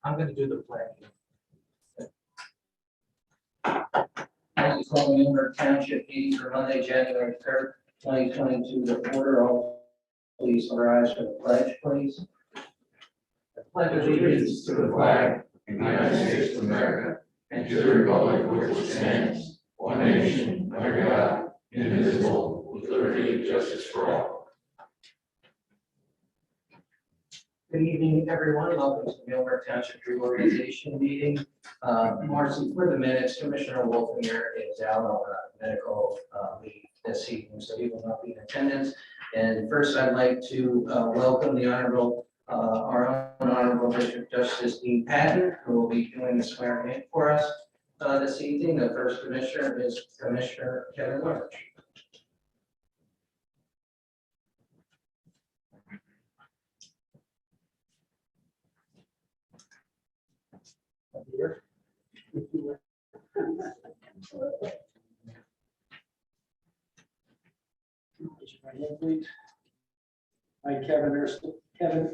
I'm going to do the pledge. I call the Muhlenberg Township meeting for Monday, January 3rd, 2022 to order. All please rise for the pledge, please. I pledge allegiance to the flag of the United States of America and to the republic for which it stands, one nation, under God, indivisible, with liberty and justice for all. Good evening, everyone. Welcome to the Muhlenberg Township Reorganization meeting. Marcy, for the minutes, Commissioner Wolfenberg is out on medical leave this evening, so he will not be in attendance. And first, I'd like to welcome the Honorable, our own Honorable District Justice Dean Patton, who will be doing the swearing in for us this evening. The first Commissioner is Commissioner Kevin Lynch. Here. Please. I, Kevin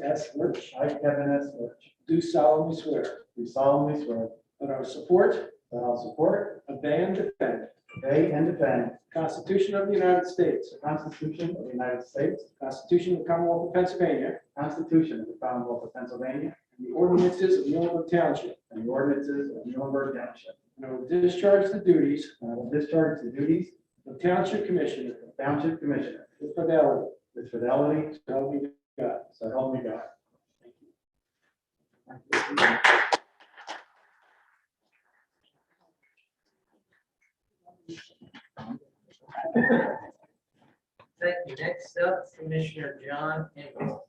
S. Lurch. I, Kevin S. Lurch, Do solemnly swear do solemnly swear that I will support, that I will support, obey, and defend obey, and defend the Constitution of the United States, the Constitution of the United States, the Constitution of the Commonwealth of Pennsylvania, the Constitution of the Commonwealth of Pennsylvania, and the ordinances of Muhlenberg Township, and the ordinances of Muhlenberg Township, and I will discharge the duties and I will discharge the duties of Township Commissioner of Township Commissioner with fidelity. with fidelity, So help me God. so help me God. Thank you. Next up, Commissioner John Engel.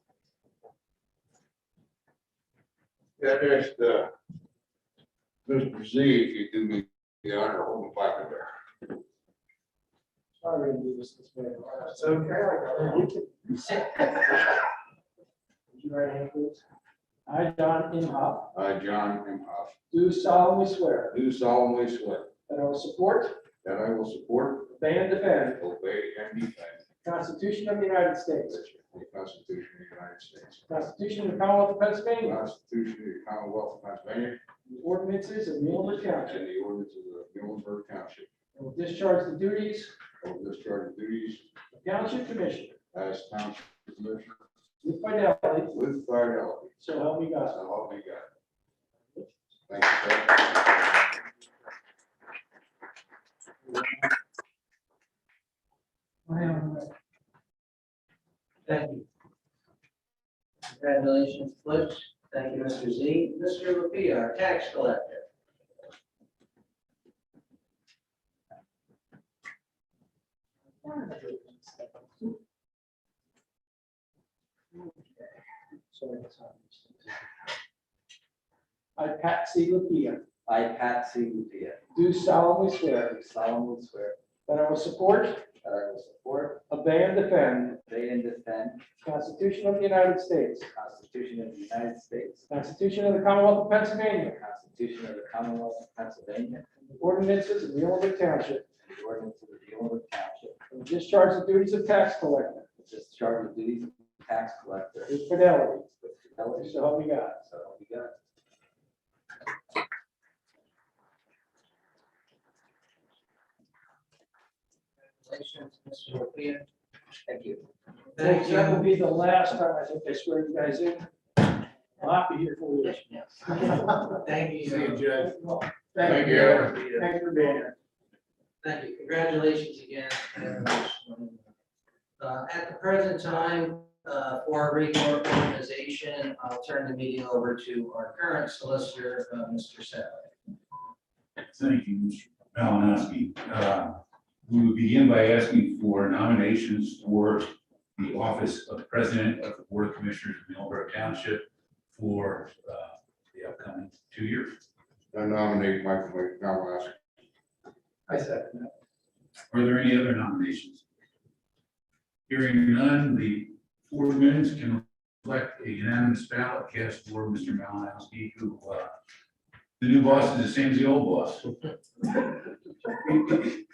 That is Mr. Z, if you do me the honor of holding the Bible there. Sorry to do this way. It's okay. Sit. Would you right hand, please? I, John Imhoff, I, John M. Huff, do solemnly swear do solemnly swear that I will support, that I will support, obey, and defend obey, and defend the Constitution of the United States, the Constitution of the United States, the Constitution of the Commonwealth of the Pennsylvania, Constitution of the Commonwealth of Pennsylvania, and the ordinances of Muhlenberg Township, and the ordinances of Muhlenberg Township. and will discharge the duties I will discharge the duties of Township Commissioner as Township Commissioner with fidelity. with fidelity. So help me God. So help me God. Thank you, sir. Thank you. Congratulations, Butch. Thank you, Mr. Z. Mr. Lapia, our tax collector. I, Pat C. Lapia, I, Pat C. Lupia, do solemnly swear do solemnly swear that I will support, that I will support, obey, and defend obey, and defend the Constitution of the United States, the Constitution of the United States, the Constitution of the Commonwealth of the Pennsylvania, Constitution of the Commonwealth of Pennsylvania, and the ordinances of Muhlenberg Township, and the ordinances of Muhlenberg Township, and will discharge the duties of tax collector to discharge the duties of tax collector with fidelity. with fidelity. So help me God. So help me God. Congratulations, Mr. Lapia. Thank you. Thank That will you. be the last time I think I swear you guys in. I'll have to hear from you. Thank you. See you, Judge. Thank you. you. Thanks for being here. Thank you. Congratulations again. At the present time, for our reorganization, I'll turn the meeting over to our current solicitor, Mr. Sally. Thank you, Mr. Malinowski. We will begin by asking for nominations for the office of President of the Board of Commissioners of Muhlenberg Township for the upcoming 2 years. I nominate Michael McDonald. I second that. Are there any other nominations? Hearing none, the 4 minutes can reflect a unanimous ballot cast for Mr. Malinowski, who the new boss is the same as the old boss.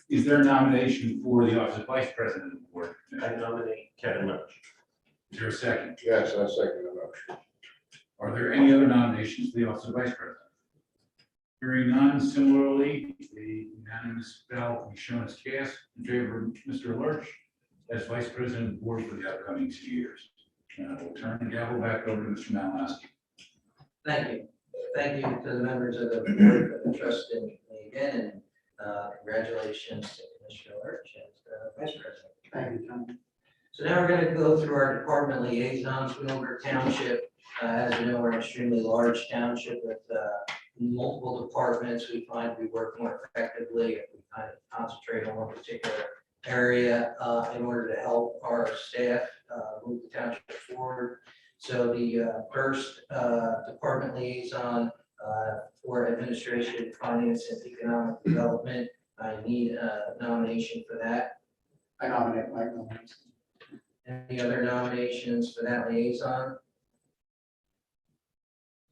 Is there a nomination for the office of vice president of the board? I nominate Kevin Lynch. Is there a second? Yes, I second the motion. Are there any other nominations for the office of vice president? Hearing none, similarly, a unanimous ballot will be shown as cast in favor of Mr. Lurch as vice president of the board for the upcoming 2 years. And I will turn the gavel back over to Mr. Malinowski. Thank you. Thank you to the members of the board for the trust in me again, and congratulations to Commissioner Lurch as vice president. Thank you, Tom. So now we're going to go through our department liaisons. Muhlenberg Township, as you know, we're an extremely large township with multiple departments. We find we work more effectively if we kind of concentrate on one particular area in order to help our staff move the township forward. So the first department liaison for administration, finance, and economic development, I need a nomination for that. I nominate Mike Mullins. Any other nominations for that liaison?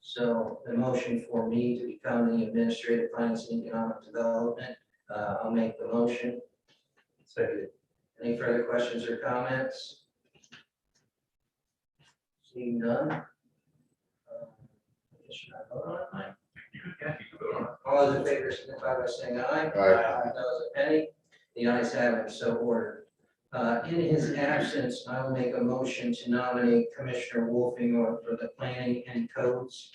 So the motion for me to become the administrative, finance, and economic development, I'll make the motion. Second. Any further questions or comments? Seeing none. Should I vote on it, Mike? Yeah, you can vote on it. All those in favor signify by saying aye. Aye. Those any? The ayes have it, so ordered. In his absence, I will make a motion to nominate Commissioner Wolfinger for the planning and codes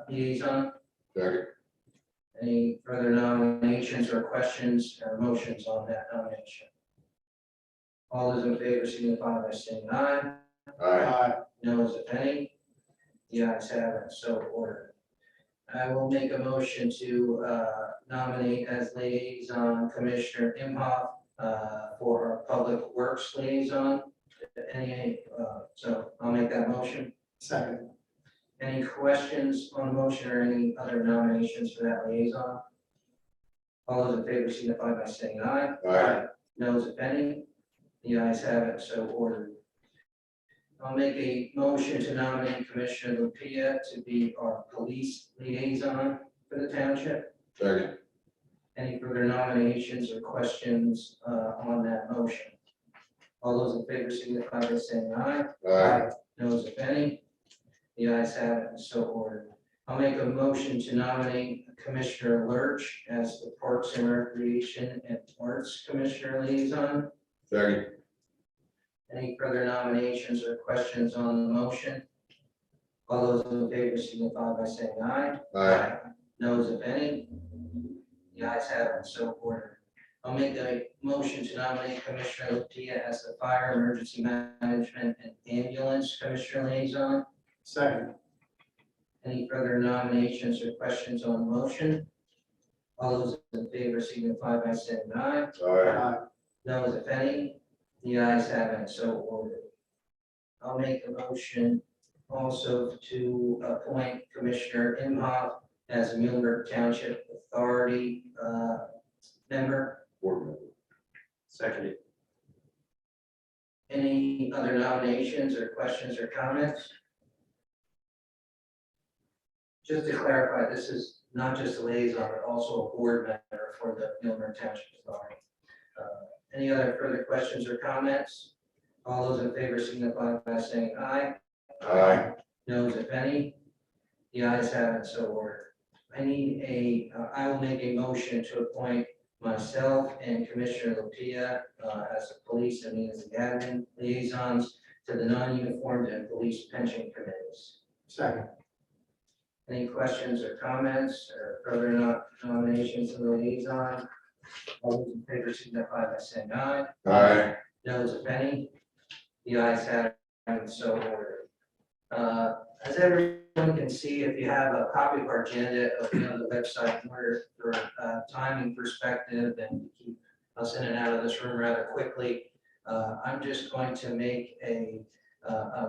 liaison. Second. Any further nominations or questions or motions on that nomination? All those in favor signify by saying aye. Aye. Noes, if any? The ayes have it, so ordered. I will make a motion to nominate as liaison Commissioner Imhoff for our public works liaison. So I'll make that motion. Second. Any questions on the motion or any other nominations for that liaison? All those in favor signify by saying aye. Aye. Noes, if any? The ayes have it, so ordered. I'll make a motion to nominate Commissioner Lupia to be our police liaison for the township. Second. Any further nominations or questions on that motion? All those in favor signify by saying aye. Aye. Noes, if any? The ayes have it, so ordered. I'll make a motion to nominate Commissioner Lurch as the Parks and Recreation and Arts Commissioner liaison. Second. Any further nominations or questions on the motion? All those in favor signify by saying aye. Aye. Noes, if any? The ayes have it, so ordered. I'll make a motion to nominate Commissioner Lupia as the Fire Emergency Management and Ambulance Commissioner liaison. Second. Any further nominations or questions on the motion? All those in favor signify by saying aye. Aye. Noes, if any? The ayes have it, so ordered. I'll make a motion also to appoint Commissioner Imhoff as a Muhlenberg Township Authority member. Board member. Second. Any other nominations or questions or comments? Just to clarify, this is not just a liaison, but also a board member for the Muhlenberg Township Authority. Any other further questions or comments? All those in favor signify by saying aye. Aye. Noes, if any? The ayes have it, so ordered. I will make a motion to appoint myself and Commissioner Lupia as the police and me as the admin liaisons to the non-uniformed and police pension committees. Second. Any questions or comments or further nominations of the liaison? All those in favor signify by saying aye. Aye. Noes, if any? The ayes have it, so ordered. As everyone can see, if you have a copy of our agenda, open on the website in order for timing perspective and to keep us in and out of this room rather quickly. I'm just going to make a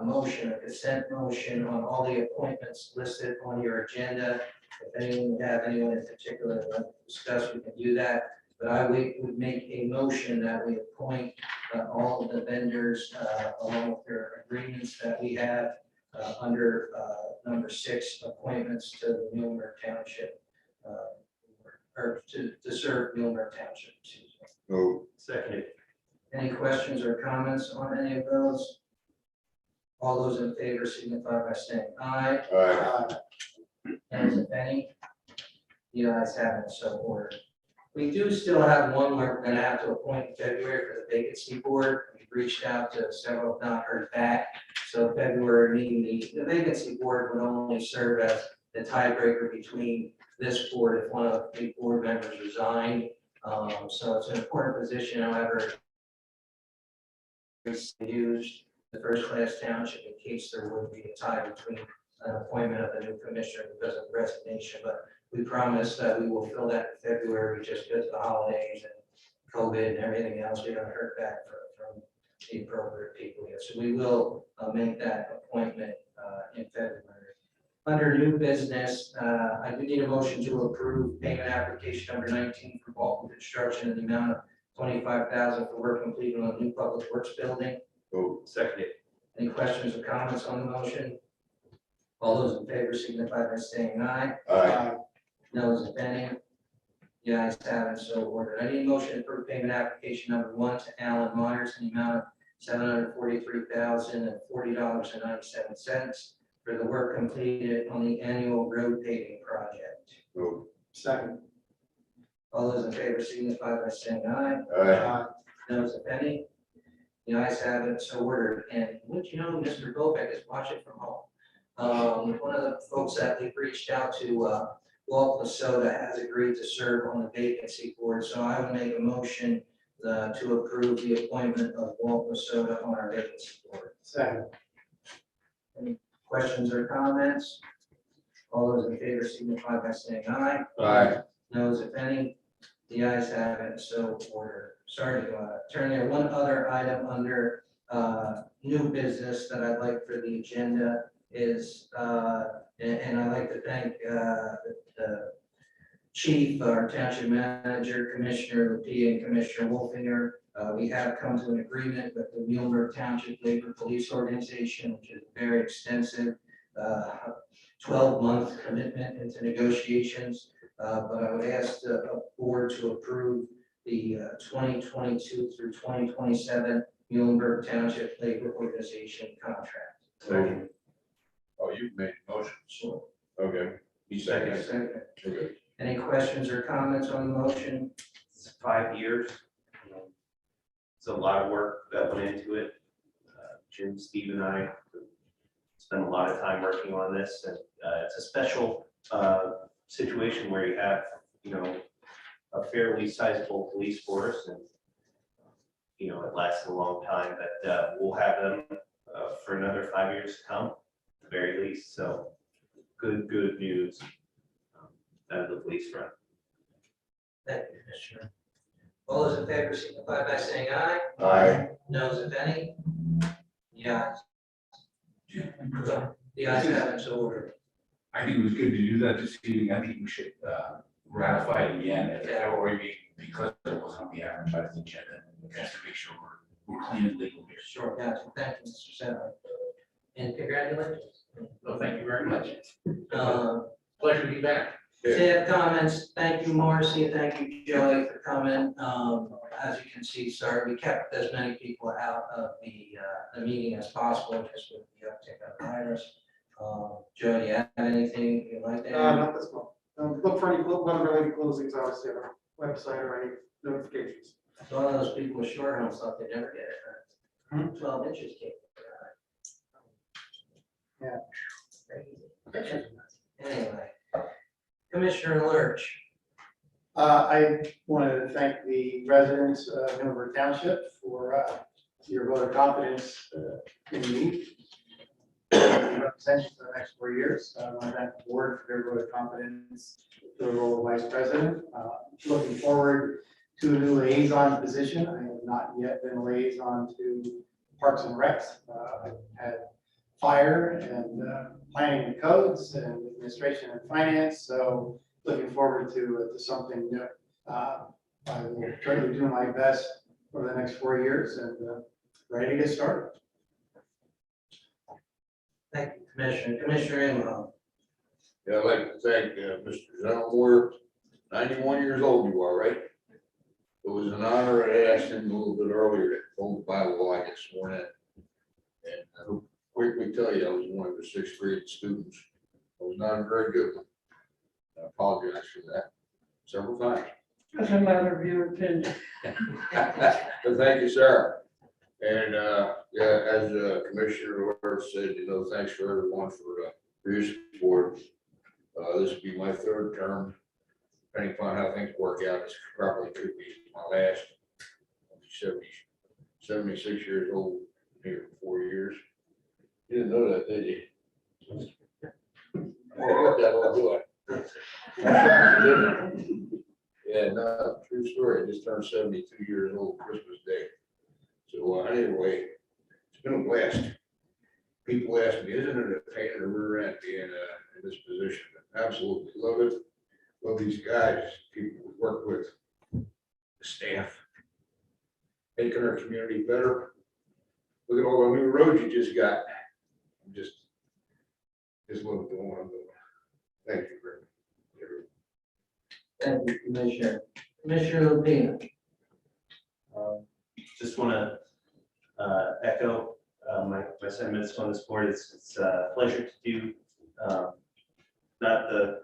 motion, a consent motion on all the appointments listed on your agenda. If anyone would have anyone in particular that would like to discuss, we can do that. But I would make a motion that we appoint all of the vendors along with their agreements that we have under number 6, appointments to the Muhlenberg Township. or to serve Muhlenberg Township. Excuse me. Move. Seconded. Any questions or comments on any of those? All those in favor signify by saying aye. Aye. Those if any? The ayes have it, so ordered. We do still have one we're gonna have to appoint in February for the vacancy board. We've reached out to several, not heard back. So February meeting, the vacancy board would only serve as the tiebreaker between this board if one of the board members resigned. So it's an important position, however, it's used the first class township in case there would be a tie between an appointment of the new commissioner because of resignation, but we promise that we will fill that in February just because of the holidays and COVID and everything else. We haven't heard back from the appropriate people yet. So we will make that appointment in February. Under new business, I do need a motion to approve payment application number 19 for Vulcan Construction in the amount of $25,000 for work completed on the new public works building. Move. Seconded. Any questions or comments on the motion? All those in favor signify by saying aye. Aye. Noes if any. The ayes have it, so ordered. I need a motion to approve payment application number 1 to Alan Myers in the amount of $743,040.97 for the work completed on the annual road paving project. Move. Second. All those in favor signify by saying aye. Aye. Noes if any. The ayes have it, so ordered. And would you know, Mr. Bobek is watching from home. One of the folks that we've reached out to, Walt Lasoda, has agreed to serve on the vacancy board. So I will make a motion to approve the appointment of Walt Lasoda on our vacancy board. Second. Any questions or comments? All those in favor signify by saying aye. Aye. Noes if any. The ayes have it, so ordered. Sorry to turn there. One other item under new business that I'd like for the agenda is, and I'd like to thank the chief, our township manager, Commissioner Lapia, and Commissioner Wolfinger. We have come to an agreement with the Muhlenberg Township Labor Police Organization, which is very extensive, 12-month commitment into negotiations. But I would ask the board to approve the 2022 through 2027 Muhlenberg Township Labor Organization contract. Second. Oh, you've made the motion. Sure. Okay. You second. Second. Okay. Any questions or comments on the motion? It's 5 years. It's a lot of work that went into it. Jim, Steve, and I spent a lot of time working on this, and it's a special situation where you have, a fairly sizable police force, and it lasts a long time. But we'll have them for another 5 years to come, at the very least. So, good news out of the police front. Thank you, Commissioner. All those in favor signify by saying aye. Aye. Noes if any. The ayes. The ayes have it, so ordered. I think it was good to do that this evening. I think we should ratify it again at the February meeting because it was on the advertised agenda. Just to make sure we're clean and legal here. Sure, gotcha. Thank you, Mr. Senator. And congratulations. Well, thank you very much. Pleasure to be back. Tab comments, thank you, Marcy, and thank you, Joey, for coming. As you can see, sorry, we kept as many people out of the meeting as possible, just with the uptick of the virus. Joey, do you have anything you'd like to add? Not this one. Look for any weather-related closings, obviously, on our website or any notifications. So one of those people with short homes thought they'd never get it. 12 inches came. Yeah. Crazy. Anyway, Commissioner Lurch. I wanted to thank the residents of Muhlenberg Township for your vote of confidence in me. Representation for the next 4 years. I want to thank the board for their vote of confidence for the role of vice president. Looking forward to a new liaison position. I have not yet been a liaison to Parks and Recs. I've had fire and planning and codes and administration and finance. So looking forward to something new. I will try to do my best for the next 4 years and ready to get started. Thank you, Commissioner. Commissioner Imhoff. Yeah, I'd like to thank Mr. Zelmore 91 years old you are, right? It was an honor. I asked him a little bit earlier to hold the Bible while I get sworn in. And I'll quickly tell you, I was one of the sixth grade students. I was not a very good one. I apologize for that several times. Doesn't matter of your opinion. But thank you, sir. And, yeah, as Commissioner Lawrence said, thanks for everyone for your support. This will be my third term. Depending upon how things work out, this probably could be my last. I'm 76 years old, here for 4 years. You didn't know that, did you? What that all do Yeah, no, true story. I just turned 72 years old Christmas Day. So anyway, it's been a blast. People ask me, isn't it a pain in the rear end being in this position? Absolutely love it. Love these guys, people we work with, the staff, making our community better. Look at all the new roads you just got. I'm just love doing what I'm doing. Thank you very much. Thank you, Commissioner. Commissioner Lupina. Just want to echo my sentiments on this board. It's a pleasure to do not the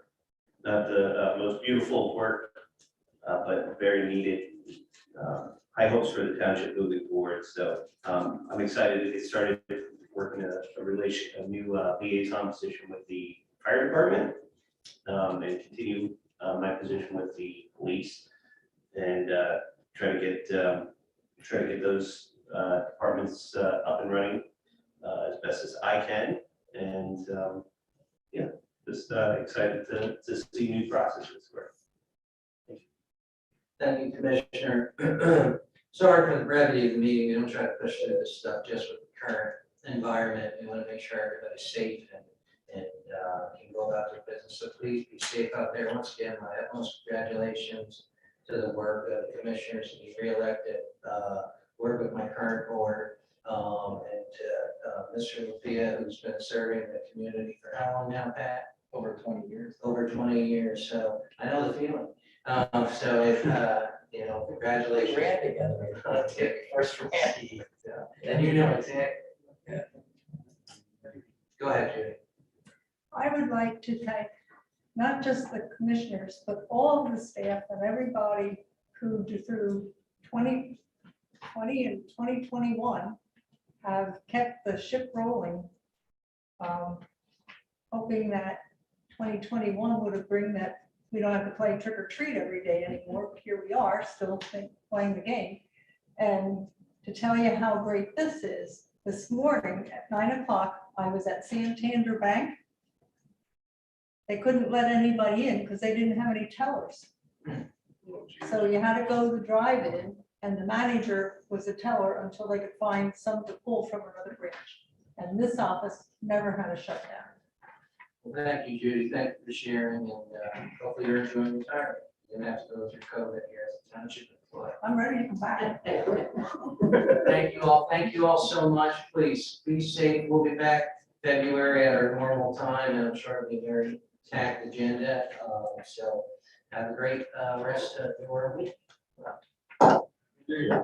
most beautiful work, but very needed. High hopes for the township moving forward. So I'm excited to get started working a new liaison position with the fire department and continue my position with the police and try to get those departments up and running as best as I can. And yeah, just excited to see new processes work. Thank you, Commissioner. Sorry for the brevity of the meeting. We don't try to push through this stuff just with the current environment. We want to make sure everybody's safe and can go about their business. So please be safe out there. Once again, my utmost congratulations to the work of the commissioners to be reelected, work with my current board, and to Mr. Lupia, who's been serving the community for how long now, Pat? Over 20 years. Over 20 years. So I know the feeling. So if, congratulations. We ran together. First Randy. And you know it's it. Go ahead, Judy. I would like to thank not just the commissioners, but all of the staff and everybody who through 2020 and 2021 have kept the ship rolling. Hoping that 2021 would have bring that we don't have to play trick or treat every day anymore. Here we are still playing the game. And to tell you how great this is, this morning at 9 o'clock, I was at Santander Bank. They couldn't let anybody in because they didn't have any tellers. So you had to go to the drive-in and the manager was a teller until they could find some to pull from another branch. And this office never had a shutdown. Well, thank you, Judy. Thank you for sharing, and hopefully you're enjoying retirement. You didn't have to go through COVID here at the township employee. I'm ready to come back. Thank you all. Thank you all so much. Please be safe. We'll be back February at our normal time, and I'm sure it'll be a very packed agenda. So have a great rest of your week. Yeah.